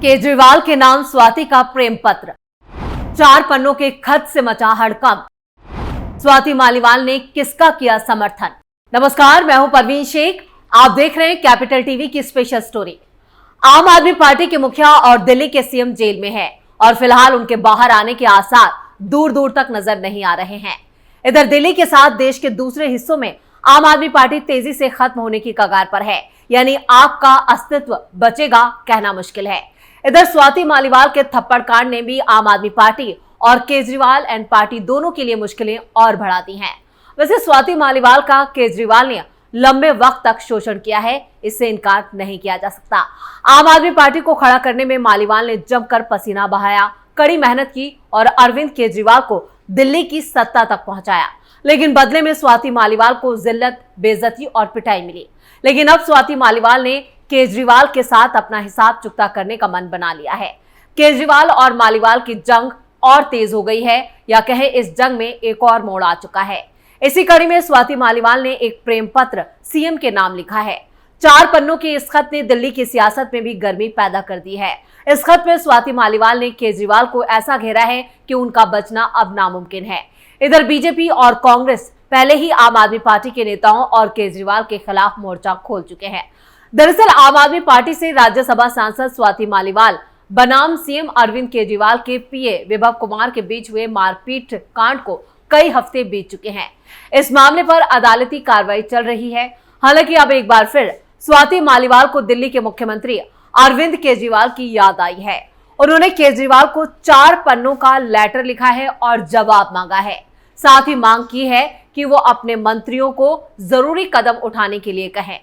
केजरीवाल के नाम स्वाति का प्रेम पत्र, 4 पन्नों के खत से मचा हड़कंप। स्वाति मालीवाल ने किसका किया समर्थन? नमस्कार, मैं हूं परवीन शेख। आप देख रहे हैं कैपिटल टीवी की स्पेशल स्टोरी। आम आदमी पार्टी के मुखिया और दिल्ली के सीएम जेल में हैं और फिलहाल उनके बाहर आने के आसार दूर दूर तक नजर नहीं आ रहे हैं। इधर दिल्ली के साथ देश के दूसरे हिस्सों में आम आदमी पार्टी तेजी से खत्म होने की कगार पर है, यानी आपका अस्तित्व बचेगा कहना मुश्किल है। इधर स्वाति मालीवाल के थप्पड़ कांड ने भी आम आदमी पार्टी और केजरीवाल एंड पार्टी दोनों के लिए मुश्किलें और बढ़ा दी हैं। वैसे स्वाति मालीवाल का केजरीवाल ने लंबे वक्त तक शोषण किया है, इससे इनकार नहीं किया जा सकता। आम आदमी पार्टी को खड़ा करने में मालीवाल ने जमकर पसीना बहाया, कड़ी मेहनत की और अरविंद केजरीवाल को दिल्ली की सत्ता तक पहुंचाया, लेकिन बदले में स्वाति मालीवाल को जिल्लत, बेइज्जती और पिटाई मिली। लेकिन अब स्वाति मालीवाल ने केजरीवाल के साथ अपना हिसाब चुकता करने का मन बना लिया है। केजरीवाल और मालीवाल की जंग और तेज हो गई है, या कहे इस जंग में एक और मोड़ आ चुका है। इसी कड़ी में स्वाति मालीवाल ने एक प्रेम पत्र सीएम के नाम लिखा है। 4 पन्नों के इस खत ने दिल्ली की सियासत में भी गर्मी पैदा कर दी है। इस खत में स्वाति मालीवाल ने केजरीवाल को ऐसा घेरा है कि उनका बचना अब नामुमकिन है। इधर बीजेपी और कांग्रेस पहले ही आम आदमी पार्टी के नेताओं और केजरीवाल के खिलाफ मोर्चा खोल चुके हैं। दरअसल आम आदमी पार्टी से राज्यसभा सांसद स्वाति मालीवाल बनाम सीएम अरविंद केजरीवाल के पीए विभव कुमार के बीच हुए मारपीट कांड को कई हफ्ते बीत चुके हैं। इस मामले पर अदालती कार्रवाई चल रही है। हालांकि अब एक बार फिर स्वाति मालीवाल को दिल्ली के मुख्यमंत्री अरविंद केजरीवाल की याद आई है। उन्होंने केजरीवाल को 4 पन्नों का लेटर लिखा है और जवाब मांगा है। साथ ही मांग की है कि वो अपने मंत्रियों को जरूरी कदम उठाने के लिए कहें।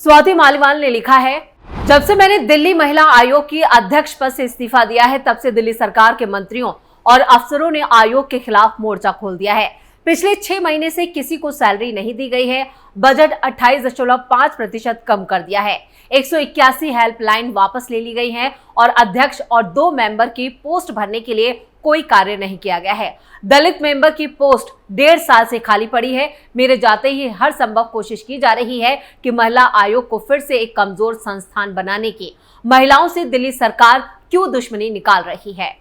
स्वाति मालीवाल ने लिखा है, जब से मैंने दिल्ली महिला आयोग की अध्यक्ष पद से इस्तीफा दिया है, तब से दिल्ली सरकार के मंत्रियों और अफसरों ने आयोग के खिलाफ मोर्चा खोल दिया है। पिछले 6 महीने से किसी को सैलरी नहीं दी गई है। बजट 28.5% कम कर दिया है। 181 हेल्पलाइन वापस ले ली गई है और अध्यक्ष और 2 मेंबर की पोस्ट भरने के लिए कोई कार्य नहीं किया गया है। दलित मेंबर की पोस्ट 1.5 साल से खाली पड़ी है। मेरे जाते ही हर संभव कोशिश की जा रही है कि महिला आयोग को फिर से एक कमजोर संस्थान बनाने की। महिलाओं से दिल्ली सरकार क्यों दुश्मनी निकाल रही है?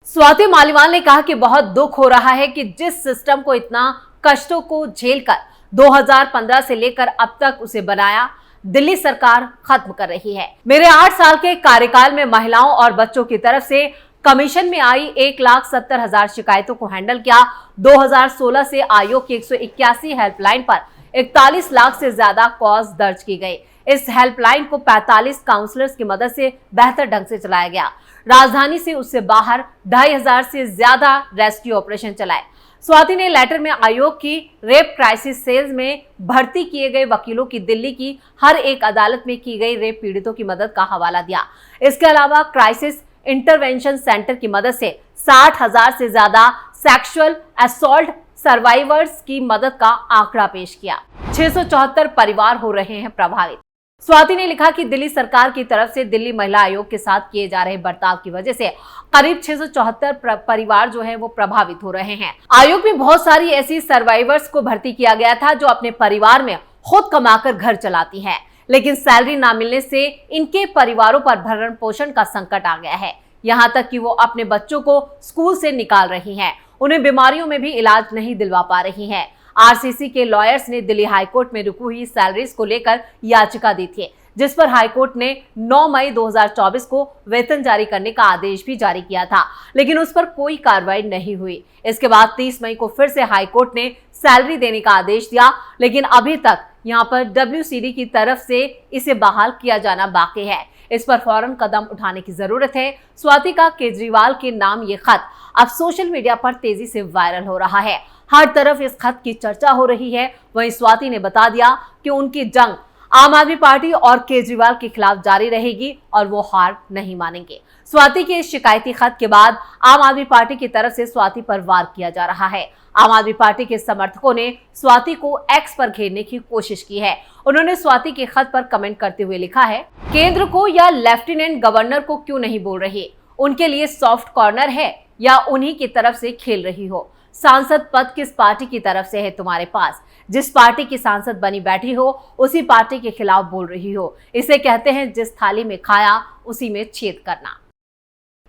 स्वाति मालीवाल ने कहा कि बहुत दुख हो रहा है कि जिस सिस्टम को इतना कष्टों को झेलकर 2015 से लेकर अब तक उसे बनाया, दिल्ली सरकार खत्म कर रही है। मेरे 8 साल के कार्यकाल में महिलाओं और बच्चों की तरफ से कमीशन में आई 1,70,000 शिकायतों को हैंडल किया। 2016 से आयोग की 181 हेल्पलाइन पर 41 लाख से ज्यादा कॉज दर्ज की गई। इस हेल्पलाइन को 45 काउंसलर्स की मदद से बेहतर ढंग से चलाया गया। राजधानी से उससे बाहर 2,500 से ज्यादा रेस्क्यू ऑपरेशन चलाए। स्वाति ने लेटर में आयोग की रेप क्राइसिस सेल्स में भर्ती किए गए वकीलों की दिल्ली की हर एक अदालत में की गई रेप पीड़ितों की मदद का हवाला दिया। इसके अलावा क्राइसिस इंटरवेंशन सेंटर की मदद से 60,000 से ज्यादा सेक्सुअल असॉल्ट सर्वाइवर्स की मदद का आंकड़ा पेश किया। 674 परिवार हो रहे हैं प्रभावित। स्वाति ने लिखा कि दिल्ली सरकार की तरफ से दिल्ली महिला आयोग के साथ किए जा रहे बर्ताव की वजह से करीब 674 परिवार जो है वो प्रभावित हो रहे हैं। आयोग में बहुत सारी ऐसी सर्वाइवर्स को भर्ती किया गया था जो अपने परिवार में खुद कमाकर घर चलाती हैं, लेकिन सैलरी ना मिलने से इनके परिवारों पर भरण पोषण का संकट आ गया है। यहाँ तक कि वो अपने बच्चों को स्कूल से निकाल रही हैं, उन्हें बीमारियों में भी इलाज नहीं दिलवा पा रही हैं। आरसीसी के लॉयर्स ने दिल्ली हाईकोर्ट में रुकी हुई सैलरीज को लेकर याचिका दी थी, जिस पर हाईकोर्ट ने 9 मई 2024 को वेतन जारी करने का आदेश भी जारी किया था, लेकिन उस पर कोई कार्रवाई नहीं हुई। इसके बाद 30 मई को फिर से हाईकोर्ट ने सैलरी देने का आदेश दिया, लेकिन अभी तक यहाँ पर WCD की तरफ से इसे बहाल किया जाना बाकी है। इस पर फौरन कदम उठाने की जरूरत है। स्वाति का केजरीवाल के नाम ये खत अब सोशल मीडिया पर तेजी से वायरल हो रहा है। हर तरफ इस खत की चर्चा हो रही है। वहीं स्वाति ने बता दिया कि उनकी जंग आम आदमी पार्टी और केजरीवाल के खिलाफ जारी रहेगी और वो हार नहीं मानेंगे। स्वाति के इस शिकायती खत के बाद आम आदमी पार्टी की तरफ से स्वाति पर वार किया जा रहा है। आम आदमी पार्टी के समर्थकों ने स्वाति को एक्स पर घेरने की कोशिश की है। उन्होंने स्वाति के खत पर कमेंट करते हुए लिखा है, केंद्र को या लेफ्टिनेंट गवर्नर को क्यों नहीं बोल रही? उनके लिए सॉफ्ट कॉर्नर है या उन्हीं की तरफ से खेल रही हो? सांसद पद किस पार्टी की तरफ से है तुम्हारे पास? जिस पार्टी की सांसद बनी बैठी हो उसी पार्टी के खिलाफ बोल रही हो। इसे कहते हैं जिस थाली में खाया उसी में छेद करना।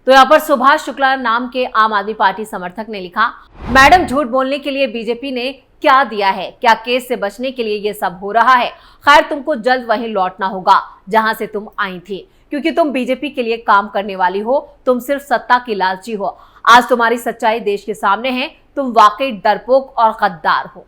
तो यहाँ पर सुभाष शुक्ला नाम के आम आदमी पार्टी समर्थक ने लिखा, मैडम झूठ बोलने के लिए बीजेपी ने क्या दिया है? क्या केस से बचने के लिए ये सब हो रहा है? खैर, तुमको जल्द वहीं लौटना होगा जहां से तुम आई थी, क्योंकि तुम बीजेपी के लिए काम करने वाली हो। तुम सिर्फ सत्ता की लालची हो। आज तुम्हारी सच्चाई देश के सामने है। तुम वाकई डरपोक और गद्दार हो।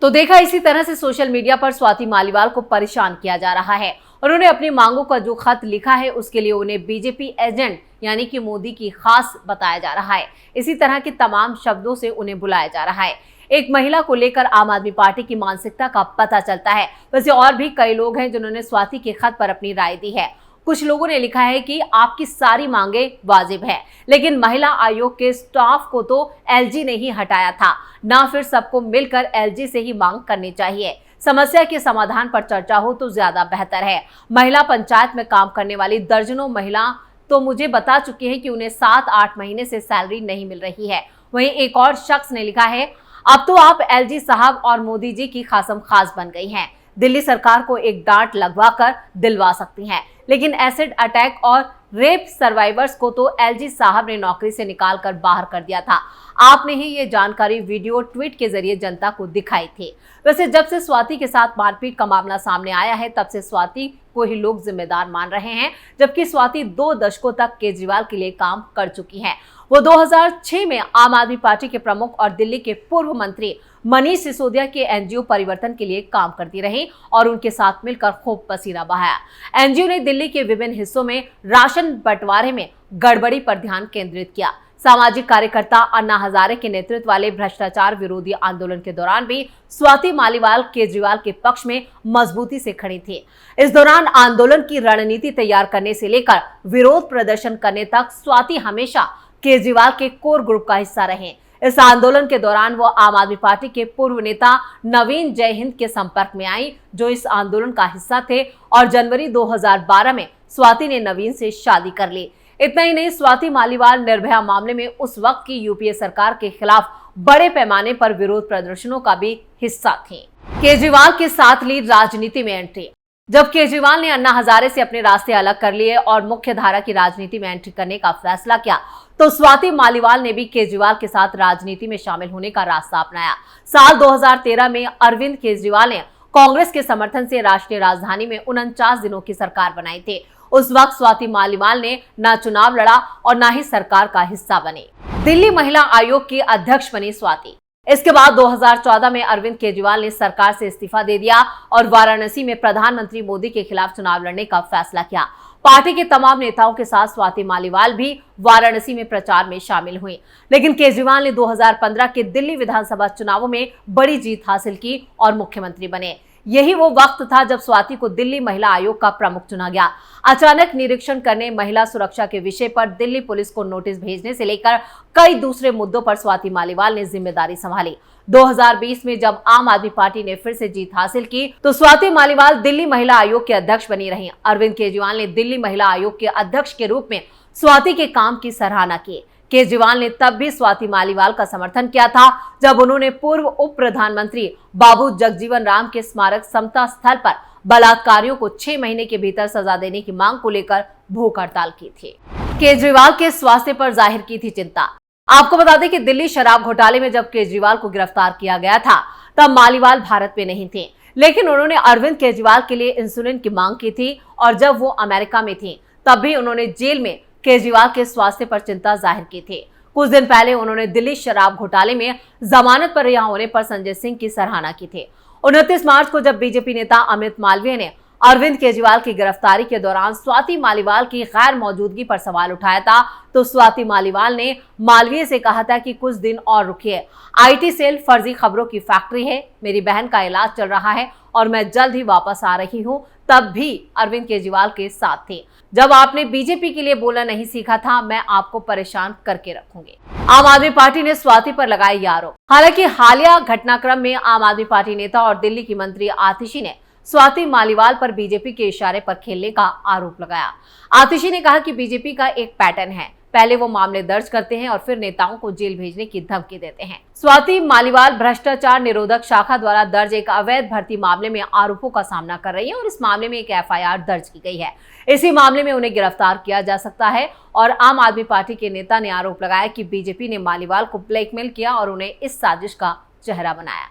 तो देखा, इसी तरह से सोशल मीडिया पर स्वाति मालीवाल को परेशान किया जा रहा है। उन्होंने अपनी मांगों का जो खत लिखा है उसके लिए उन्हें बीजेपी एजेंट यानी कि मोदी की खास बताया जा रहा है। इसी तरह के तमाम शब्दों से उन्हें बुलाया जा रहा है। एक महिला को लेकर आम आदमी पार्टी की मानसिकता का पता चलता है। वैसे और भी कई लोग हैं जिन्होंने स्वाति के खत पर अपनी राय दी है। कुछ लोगों ने लिखा है कि आपकी सारी मांगे वाजिब है, लेकिन महिला आयोग के स्टाफ को तो एलजी ने ही हटाया था ना, फिर सबको मिलकर एलजी से ही मांग करनी चाहिए। समस्या के समाधान पर चर्चा हो तो ज्यादा बेहतर है। महिला पंचायत में काम करने वाली दर्जनों महिला तो मुझे बता चुकी हैं कि उन्हें 7-8 महीने से सैलरी नहीं मिल रही है। वहीं एक और शख्स ने लिखा है, अब तो आप एलजी साहब और मोदी जी की खासम खास बन गई हैं। दिल्ली सरकार को एक डांट लगवा कर दिलवा सकती हैं, लेकिन एसिड अटैक और रेप सर्वाइवर्स को तो एलजी साहब ने नौकरी से निकाल कर बाहर कर दिया था। आपने ही ये जानकारी वीडियो ट्वीट के जरिए जनता को दिखाई थी। वैसे जब से स्वाति के साथ मारपीट का मामला सामने आया है, तब से स्वाति को ही लोग जिम्मेदार मान रहे हैं, जबकि स्वाति 2 दशकों तक केजरीवाल के लिए काम कर चुकी हैं। वो 2006 में आम आदमी पार्टी के प्रमुख और दिल्ली के पूर्व मंत्री मनीष सिसोदिया के एनजीओ परिवर्तन के लिए काम करती रही और उनके साथ मिलकर खूब पसीना बहाया। एनजीओ ने दिल्ली के विभिन्न हिस्सों में राशन बंटवारे में गड़बड़ी पर ध्यान केंद्रित किया। सामाजिक कार्यकर्ता अन्ना हजारे के नेतृत्व वाले भ्रष्टाचार विरोधी आंदोलन के दौरान भी स्वाति मालीवाल केजरीवाल के पक्ष में मजबूती से खड़ी थी। इस दौरान आंदोलन की रणनीति तैयार करने से लेकर विरोध प्रदर्शन करने तक स्वाति हमेशा केजरीवाल के कोर ग्रुप का हिस्सा रहे। इस आंदोलन के दौरान वो आम आदमी पार्टी के पूर्व नेता नवीन जयहिंद के संपर्क में आई, जो इस आंदोलन का हिस्सा थे, और जनवरी 2012 में स्वाति ने नवीन से शादी कर ली। इतना ही नहीं, स्वाति मालीवाल निर्भया मामले में उस वक्त की यूपीए सरकार के खिलाफ बड़े पैमाने पर विरोध प्रदर्शनों का भी हिस्सा थी। केजरीवाल के साथ ली राजनीति में एंट्री। जब केजरीवाल ने अन्ना हजारे से अपने रास्ते अलग कर लिए और मुख्य धारा की राजनीति में एंट्री करने का फैसला किया, तो स्वाति मालीवाल ने भी केजरीवाल के साथ राजनीति में शामिल होने का रास्ता अपनाया। साल 2013 में अरविंद केजरीवाल ने कांग्रेस के समर्थन से राष्ट्रीय राजधानी में 49 दिनों की सरकार बनाई थी। उस वक्त स्वाति मालीवाल ने न चुनाव लड़ा और न ही सरकार का हिस्सा बनी। दिल्ली महिला आयोग की अध्यक्ष बनी स्वाति। इसके बाद 2014 में अरविंद केजरीवाल ने सरकार से इस्तीफा दे दिया और वाराणसी में प्रधानमंत्री मोदी के खिलाफ चुनाव लड़ने का फैसला किया। पार्टी के तमाम नेताओं के साथ स्वाति मालीवाल भी वाराणसी में प्रचार में शामिल हुई, लेकिन केजरीवाल ने 2015 के दिल्ली विधानसभा चुनावों में बड़ी जीत हासिल की और मुख्यमंत्री बने। यही वो वक्त था जब स्वाति को दिल्ली महिला आयोग का प्रमुख चुना गया। अचानक निरीक्षण करने, महिला सुरक्षा के विषय पर दिल्ली पुलिस को नोटिस भेजने से लेकर कई दूसरे मुद्दों पर स्वाति मालीवाल ने जिम्मेदारी संभाली। 2020 में जब आम आदमी पार्टी ने फिर से जीत हासिल की, तो स्वाति मालीवाल दिल्ली महिला आयोग के अध्यक्ष बनी रही। अरविंद केजरीवाल ने दिल्ली महिला आयोग के अध्यक्ष के रूप में स्वाति के काम की सराहना की। केजरीवाल ने तब भी स्वाति मालीवाल का समर्थन किया था जब उन्होंने पूर्व उप प्रधानमंत्री बाबू जगजीवन राम के स्मारक समता स्थल पर बलात्कारियों को 6 महीने के भीतर सजा देने की मांग को लेकर भूख हड़ताल की थी। केजरीवाल के स्वास्थ्य पर जाहिर की थी चिंता। आपको बता दें कि दिल्ली शराब घोटाले में जब केजरीवाल को गिरफ्तार किया गया था, तब मालीवाल भारत में नहीं थे, लेकिन उन्होंने अरविंद केजरीवाल के लिए इंसुलिन की मांग की थी और जब वो अमेरिका में थी तब भी उन्होंने जेल में केजरीवाल के स्वास्थ्य पर चिंता जाहिर की थी। कुछ दिन पहले उन्होंने दिल्ली शराब घोटाले में जमानत पर रिहा होने पर संजय सिंह की सराहना की थी। 29 मार्च को जब बीजेपी नेता अमित मालवीय ने अरविंद केजरीवाल की गिरफ्तारी के दौरान स्वाति मालीवाल की गैर मौजूदगी पर सवाल उठाया था, तो स्वाति मालीवाल ने मालवीय से कहा था कि कुछ दिन और रुकिए, आईटी सेल फर्जी खबरों की फैक्ट्री है, मेरी बहन का इलाज चल रहा है और मैं जल्द ही वापस आ रही हूँ। तब भी अरविंद केजरीवाल के साथ थे। जब आपने बीजेपी के लिए बोलना नहीं सीखा था, मैं आपको परेशान करके रखूंगी। आम आदमी पार्टी ने स्वाति पर लगाए ये आरोप। हालांकि हालिया घटनाक्रम में आम आदमी पार्टी नेता और दिल्ली की मंत्री आतिशी ने स्वाति मालीवाल पर बीजेपी के इशारे पर खेलने का आरोप लगाया। आतिशी ने कहा कि बीजेपी का एक पैटर्न है, पहले वो मामले दर्ज करते हैं और फिर नेताओं को जेल भेजने की धमकी देते हैं। स्वाति मालीवाल भ्रष्टाचार निरोधक शाखा द्वारा दर्ज एक अवैध भर्ती मामले में आरोपों का सामना कर रही है और इस मामले में एक FIR दर्ज की गई है। इसी मामले में उन्हें गिरफ्तार किया जा सकता है और आम आदमी पार्टी के नेता ने आरोप लगाया कि बीजेपी ने मालीवाल को ब्लैकमेल किया और उन्हें इस साजिश का चेहरा बनाया।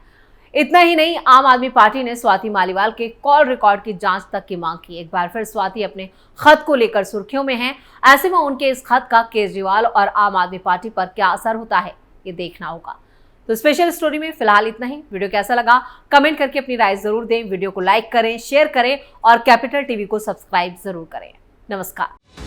इतना ही नहीं, आम आदमी पार्टी ने स्वाति मालीवाल के कॉल रिकॉर्ड की जांच तक की मांग की। एक बार फिर स्वाति अपने खत को लेकर सुर्खियों में हैं। ऐसे में उनके इस खत का केजरीवाल और आम आदमी पार्टी पर क्या असर होता है, ये देखना होगा। तो स्पेशल स्टोरी में फिलहाल इतना ही। वीडियो कैसा लगा कमेंट करके अपनी राय जरूर दें। वीडियो को लाइक करें, शेयर करें और कैपिटल टीवी को सब्सक्राइब जरूर करें। नमस्कार।